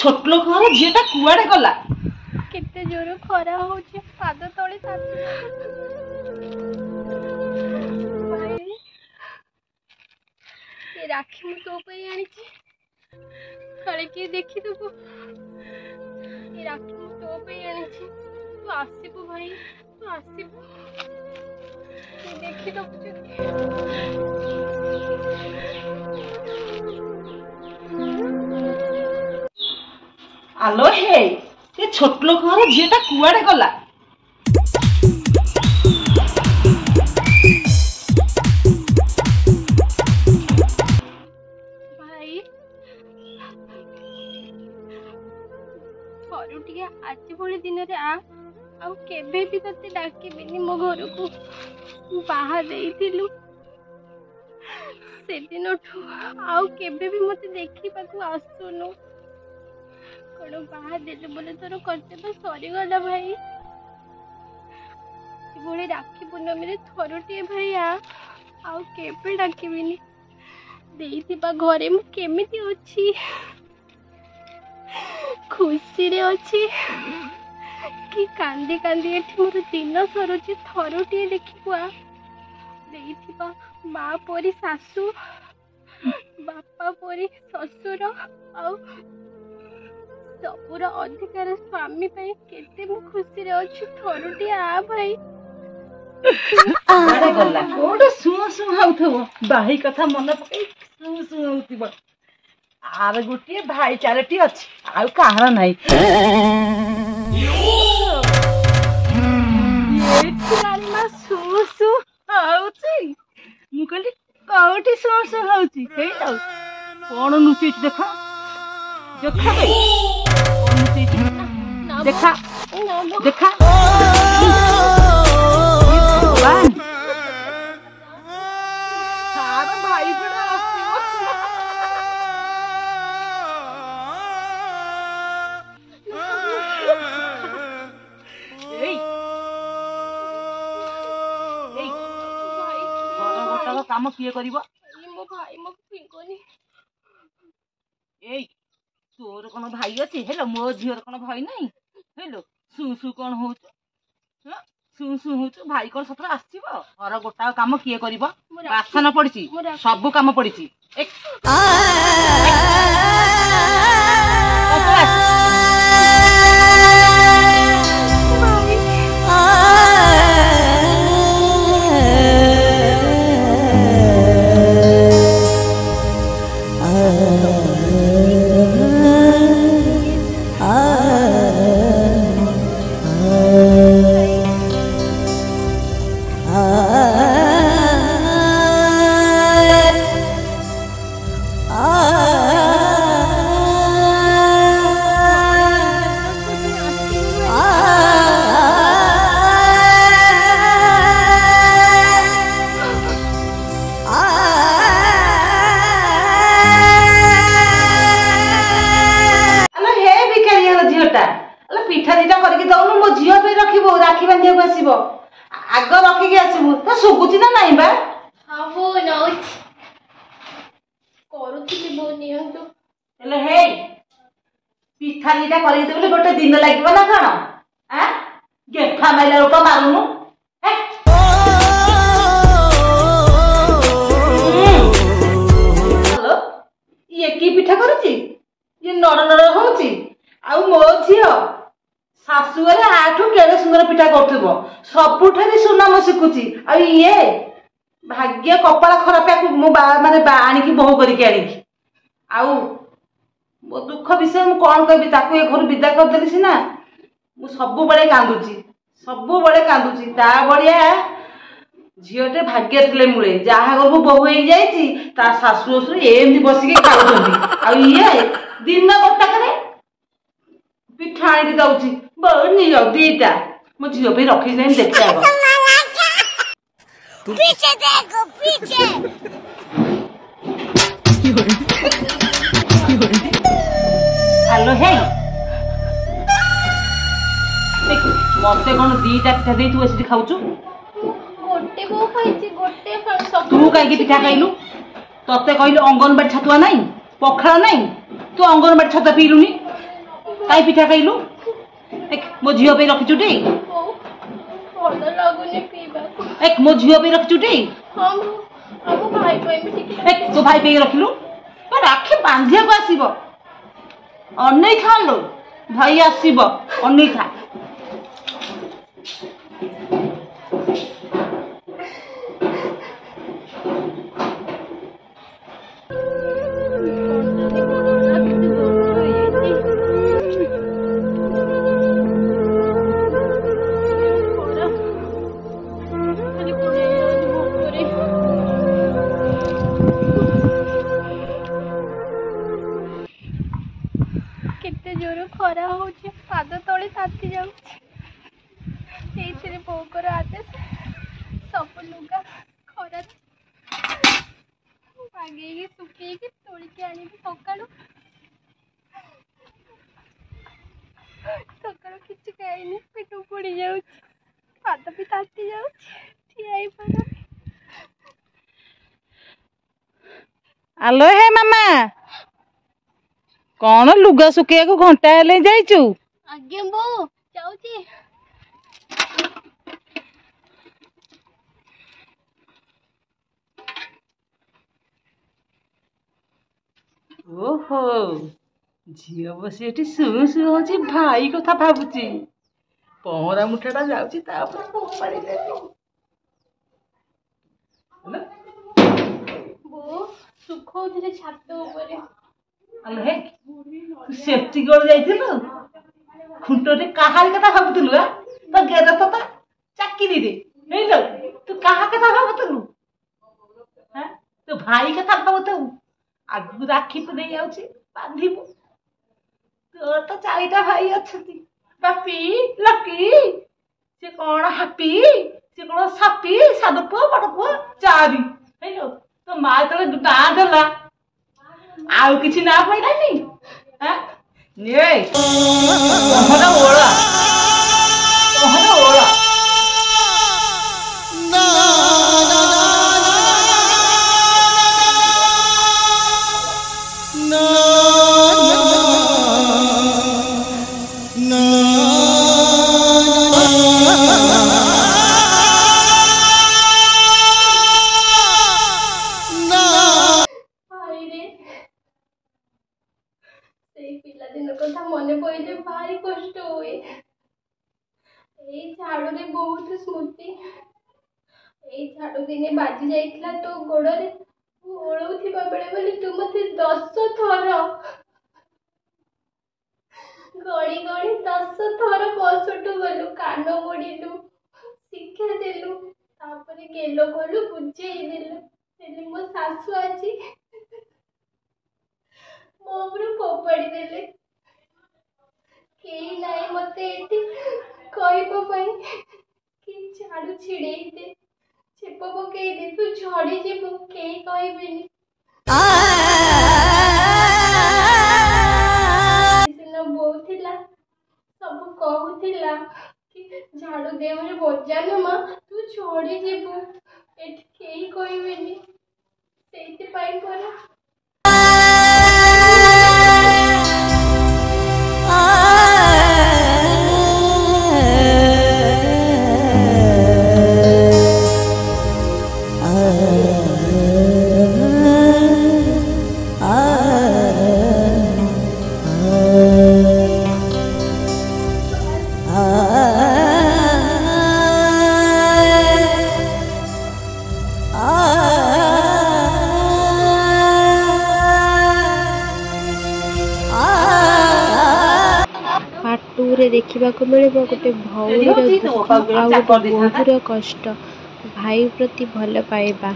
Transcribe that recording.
छोट लोक घर झीटा कुआड़े गला केते जोर खरा होची पाद तळे भाई ये राखी मु तो पे आनी छी कळे के देखि दबो ये राखी मु तो पे आनी छी तू आसीबो भाई तू आसीबो ये देखि दबो आलो हे ये छोट लोक घर झीटा कुआड़े गला भाई थरुटिया आज भली दिन रे आ आउ केबे भी तते डाकिबिनी मो घर को बाहा देइथिलु से दिन आउ केबे भी मते देखि पाकु आसुनु कौन बाहा देले बोले तोर कर्तव्य सरी गला भाई भले राखी पूर्णमी रे थरुटिए भाई आउ केबे डाकिबिनी देइथिबा घरे मु केमिति अछि खुशी रे अछि कि कांदी कांदी एठी मोर दिन सरुची थरुटिए देखिबा देइथिबा माँ परी सासू बापा परी ससुर आउ सबुर अधिकार स्वामी पे केते मु खुशी रे अछि थरुटी आ भाई आरे गल्ला कोड सु सु हाउथबो बाही कथा मन पके सु सु हाउथिबो आर गुटिए भाई चारटी अछि आ कहार नाही ये पुरानी मा सु सु हाउची मु कहली कोठी सु सु हाउची हे जाऊ कोन नुची देखा देखा देखा देखा भाई बड़ा काम किए कर तोर कौन भाई अच्छी हेलो मो झीर कौन भाई नहीं हेलो सु सु कौन हो सु सु हो भाई कौन सतर आसो घर गोटा कम किए कर बासन पड़ी सब कम पड़ी पिठा दीटा करके दौनु मो झील पे रखिबो राखी बांधिया को आसीबो आग रखिके आसीबो तो सुबुची ना नाही बा हां वो नौच करूथि बो नियंतु हेलो हे पिठा दीटा करके देबले गोटे दिन लागबो ना कोन आ गेठा माइला लोक मारुनु हे हेलो ये की पिठा करूची ये नड़ नड़ होची आउ मो झियो शाशु घरे आठू केड़े सुंदर पिठा करथबो सबुठारी सुनाम शिखुची आ ये भाग्य कपाल खराब मु माने आनी की बहु करके आनी आउ मो दुख विषय मु कौन कहबी ताकू ए घर विदा कर देली सिना मु सबु बळे कांदुची ता बळिया झियोटे भाग्य थिले मुळे जाहा घर बहु होई जाईची ता शाशु ससुर एमती बसिके खाउछंती आ ये दिन गोटा करे पिठा आनी दउची बनी जाऊ दीटा मो झियो पे रखी जाई देखते आगो पीछे देखो पीछे हेलो हे मते कौन दीटा पिठा दे तू एसी खाउछु गोटे बो खाइची गोटे सब तू काई पिठा खाइलु तते कहलु अंगनबाड़ी छतुआ नहीं पखाळ नहीं तू अंगनबाड़ी छतुआ पीलुनी काई पिठा खाइलु एक मो झियो पे रखिचुटी ଭଲ ଲାଗୁନି ପିଇବାକୁ। एक मो झियो पे रखिचुटी ହଁ ମୁଁ ଆମ ଭାଇ ପାଇଁ ବି ଟିକେ एक तो भाई पे रखिलु राखी बांधिया को आसीबो अनै खा लो भाई आसीबो अनै खा केते जोर खरा होची पाद तले ताती जाउची एइथिरे बोकर आदेश सब लुगा खरा बागेई सुकेई के तोली के आनी सकाळू सकाळू किछि खाइनी पेट पड़ी जाउची पाद भी ताती जाउची ठियाई पर आलो हे मामा कौन लुगा सुखिया को घंटा हेले जाइचु आज्ञा बो जाउची ओहो झियो बसी एठी सु सु होची भाई कथा भाबुची पहरा मुठाटा जाउची तापर पपाड़ी देली बो सुखौथिले छात ऊपर आलो हे सेफ्टी गोल जाइथिलु खुंटोटे काहार कथा भाबुतलु आ तो गेदा तो चाकिरी रे हेलो तू काहा कथा भाबुतलु हां तो भाई कथा भाबुतु आगु राखी तो नहीं आउची बांधिबु तो चारिटा भाई अछती बापी लकी से कौन हापी से कौन सापी सादु पुआ बड़ पुआ चारि हेलो तो मां तले ना देला आउ किछि ना पइलानी हां ने तोहरा ओळा कथा मन पड़े भारी कष्ट हुए झाड़ू रे बहुत स्मृति झाड़ू दिने बाजी जाइथिला तो गोड़े ओलौथिबा बेले बेले तू मते 10 थर गणी गणी 10 थर बसटू गलु कान मोड़िलु शिक्षा देलु तापरे गेलो गलु बुझेई देलु हेले मो सासु आजी मोबरू फोपाड़ी देले केही नाई मते एटी कहबो पई कि झाड़ू छिड़ेई दे छेप पकेई दे तू झड़ी जीवु केही कहबेनी सिना बोथिला सब कहूथिला कि झाड़ू देवरे बजान मा तू झड़ी जीवु एटी केही कहबेनी सेति पाई परा देखा मिले गोटे भौर दुख आ गोटे बोहूर कष्ट भाई प्रति भल पाइबा।